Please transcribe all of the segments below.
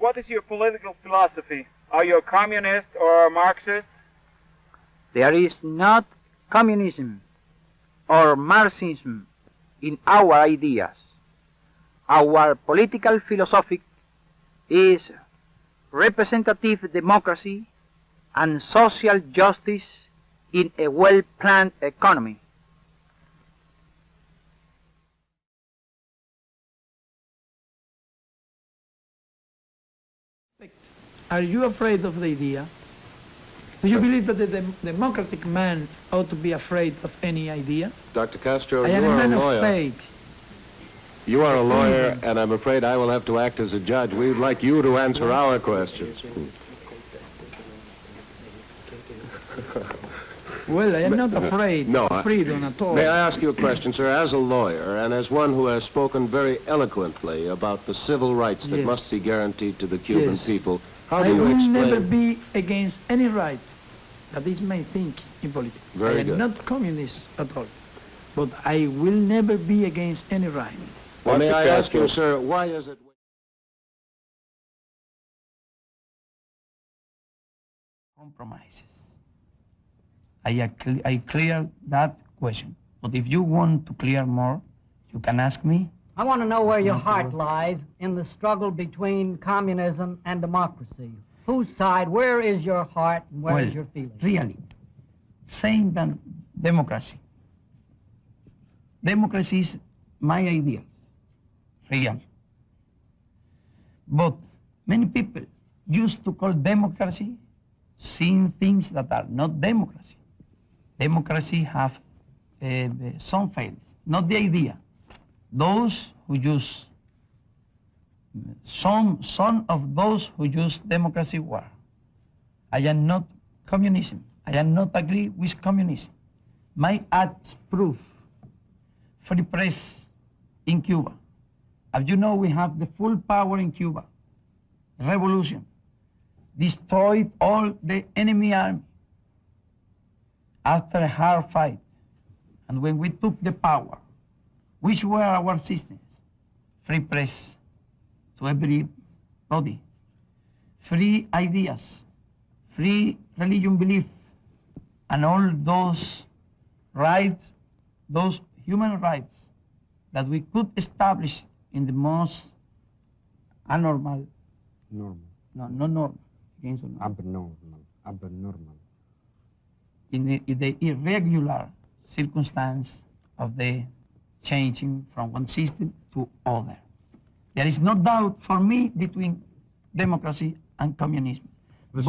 what is your political philosophy? Are you a communist or a Marxist? There is not communism or Marxism in our ideas. Our political philosophy is representative democracy and social justice in a well-planned economy. Are you afraid of the idea? Do you believe that the democratic man ought to be afraid of any idea? Dr. Castro, I you am a are a man of lawyer. faith. You are a lawyer, and I'm afraid I will have to act as a judge. We'd like you to answer our questions. Well, I am not afraid of freedom at all. May I ask you a question, sir? As a lawyer, and as one who has spoken very eloquently about the civil rights that must be guaranteed to the Cuban people, how do you explain... I will never be against any right. That is my thinking in politics. Very I am good. not communist at all. But I will never be against any right. Well, may I ask you, sir, why is it... Compromises. I clear that question. But if you want to clear more, you can ask me. I want to know where your heart lies in the struggle between communism and democracy. Whose side, where is your heart and where is your feeling? Really, saying that democracy. Democracy is my idea, real. But many people used to call democracy seeing things that are not democracy. Democracy have some failings, not the idea. Those who use, some of those who use democracy were. I am not communism. I am not agree with communism. My acts prove free press in Cuba. As you know, we have the full power in Cuba. Revolution destroyed all the enemy army after a hard fight. And when we took the power, which were our systems? Free press to everybody, free ideas, free religion belief, and all those rights, those human rights that we could establish in the most abnormal, in the irregular circumstance of the changing from one system to other. There is no doubt for me between democracy and communism. But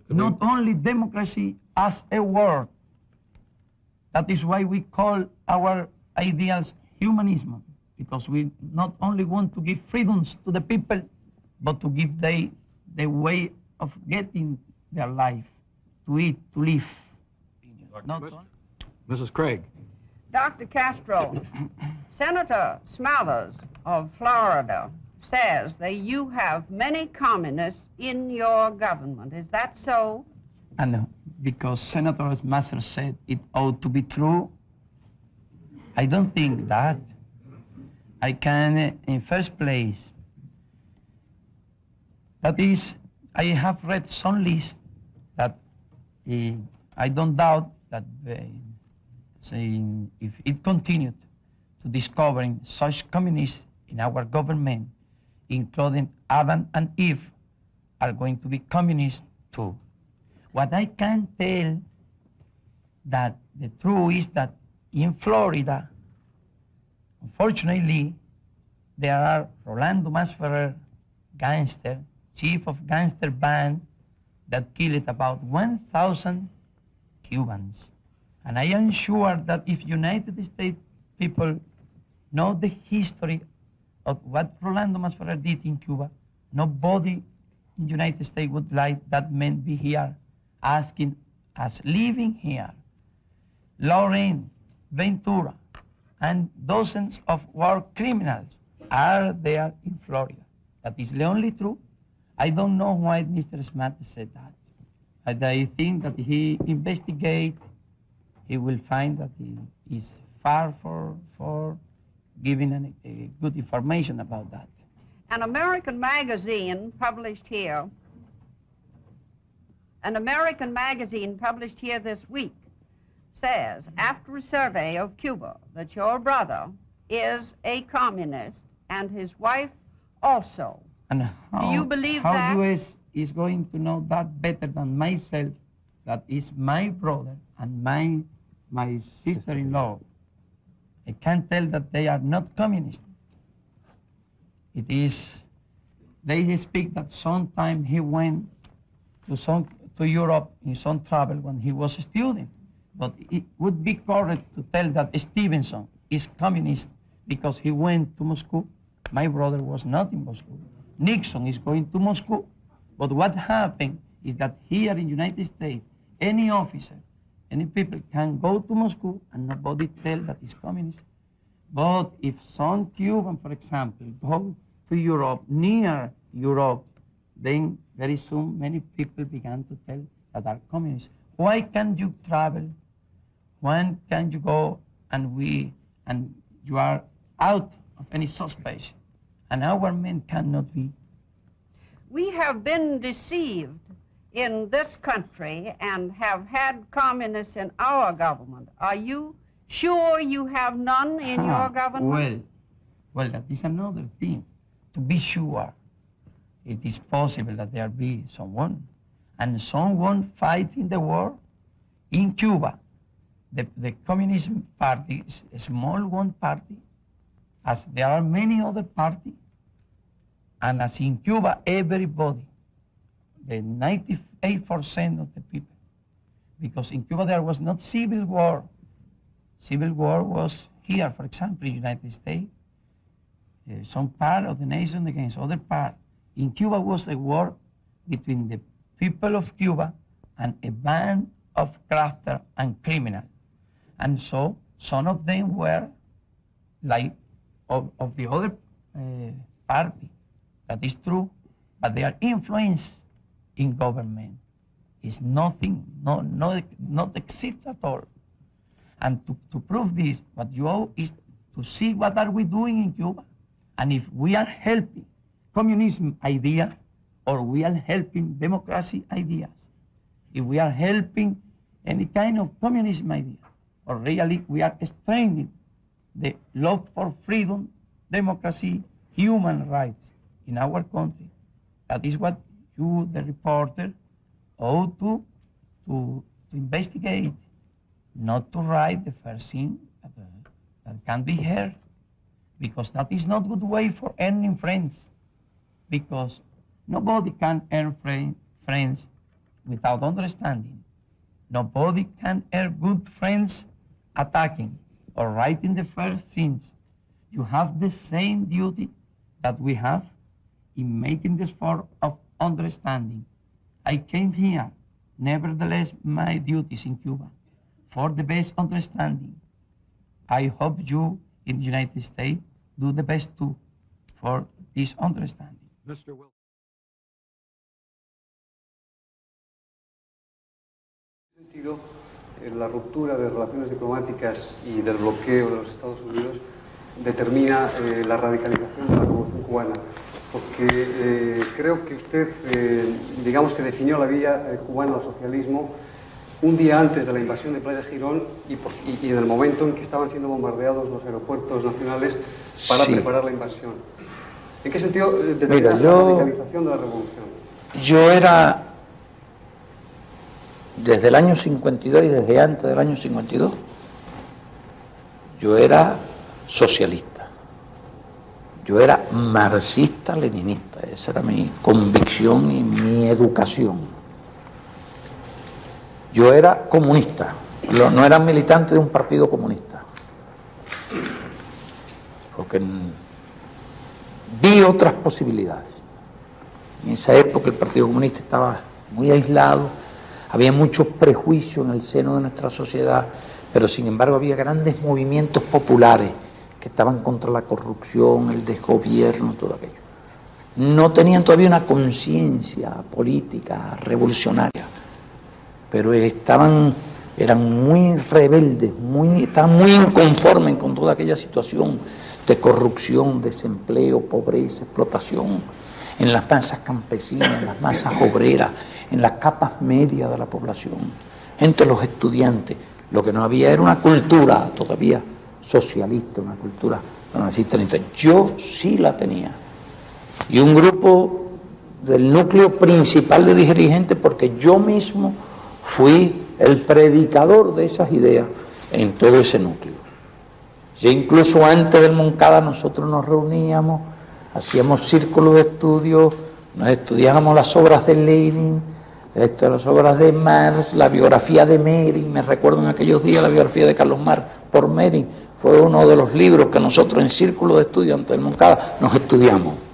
not only democracy as a word. That is why we call our ideals humanism, because we not only want to give freedoms to the people, but to give the way of getting their life, to eat, to live. Mrs. Craig. Dr. Castro, Senator Smathers of Florida says that you have many communists in your government. Is that so? And because Senator Smathers said it ought to be true, I don't think that. I can, in first place, that is, I have read some list that I don't doubt that saying if it continued to discovering such communists in our government, including Adam and Eve, are going to be communists too. What I can tell that the truth is that in Florida, unfortunately, there are Rolando Masferrer, gangster, chief of gangster band, that killed about 1,000 Cubans. And I am sure that if United States people know the history of what Rolando Masferrer did in Cuba, nobody in the United States would like that man be here, asking us, living here. Lauren, Ventura, and dozens of war criminals are there in Florida. That is the only truth. I don't know why Mr. Smith said that. But I think that he investigates, he will find that he is far for giving good information about that. An American magazine published here this week says, after a survey of Cuba, that your brother is a communist and his wife also. And Do you believe how that? U.S. is going to know that better than myself, that is my brother and my sister-in-law. I can't tell that they are not communist. It is, they speak that sometime he went to Europe in some travel when he was a student. But it would be correct to tell that Stevenson is communist because he went to Moscow. My brother was not in Moscow. Nixon is going to Moscow. But what happened is that here in the United States, any officer, any people can go to Moscow and nobody tell that he's communist. But if some Cuban, for example, go to Europe, near Europe, then very soon many people began to tell that are communists. Why can't you travel? When can you go and you are out of any suspicion? And our men cannot be. We have been deceived in this country and have had communists in our government. Are you sure you have none in your government? Well, that is another thing. To be sure, it is possible that there be someone, and someone fighting the war in Cuba. The Communist Party is a small one party, as there are many other parties, and as in Cuba, everybody, the 98% of the people, because in Cuba there was not civil war. Civil war was here, for example, in the United States, some part of the nation against other part. In Cuba was a war between the people of Cuba and a band of grafters and criminals. And so some of them were like of the other party. That is true, but they are influenced in government. It's nothing, not exist at all. And to prove this, what you owe is to see what are we doing in Cuba, and if we are helping communism idea, or we are helping democracy ideas, if we are helping any kind of communism idea, or really we are strengthening the love for freedom, democracy, human rights in our country. That is what you, the reporter, ought to investigate, not to write the first thing that can be heard, because that is not good way for earning friends, because nobody can earn friends without understanding. Nobody can earn good friends attacking or writing the first things. You have the same duty that we have in making this form of understanding. I came here, nevertheless, my duties in Cuba, for the best understanding. I hope you in the United States do the best too for this understanding. Mr. Wilson. Sentido, la ruptura de relaciones diplomáticas y del bloqueo de los Estados Unidos determina la radicalización de la Revolución cubana, porque creo que usted, digamos que definió la vía cubana al socialismo un día antes de la invasión de Playa Girón y en el momento en que estaban siendo bombardeados los aeropuertos nacionales para preparar la invasión. ¿En qué sentido determina la radicalización de la Revolución? Yo era, desde el año 52 y desde antes del año 52, yo era socialista. Yo era marxista-leninista. Esa era mi convicción y mi educación. Yo era comunista, no era militante de un partido comunista, porque vi otras posibilidades. En esa época el Partido Comunista estaba muy aislado, había muchos prejuicios en el seno de nuestra sociedad, pero sin embargo había grandes movimientos populares que estaban contra la corrupción, el desgobierno, todo aquello. No tenían todavía una conciencia política revolucionaria, pero eran muy rebeldes, estaban muy inconformes con toda aquella situación de corrupción, desempleo, pobreza, explotación, en las masas campesinas, en las masas obreras, en las capas medias de la población, entre los estudiantes. Lo que no había era una cultura todavía socialista, una cultura marxista. Yo sí la tenía. Y un grupo del núcleo principal de dirigentes, porque yo mismo fui el predicador de esas ideas en todo ese núcleo. Ya incluso antes del Moncada nosotros nos reuníamos, hacíamos círculos de estudio, nos estudiábamos las obras de Lenin, las obras de Marx, la biografía de Mering. Me recuerdo en aquellos días la biografía de Carlos Marx por Mering, fue uno de los libros que nosotros en círculo de estudio antes del Moncada nos estudiamos.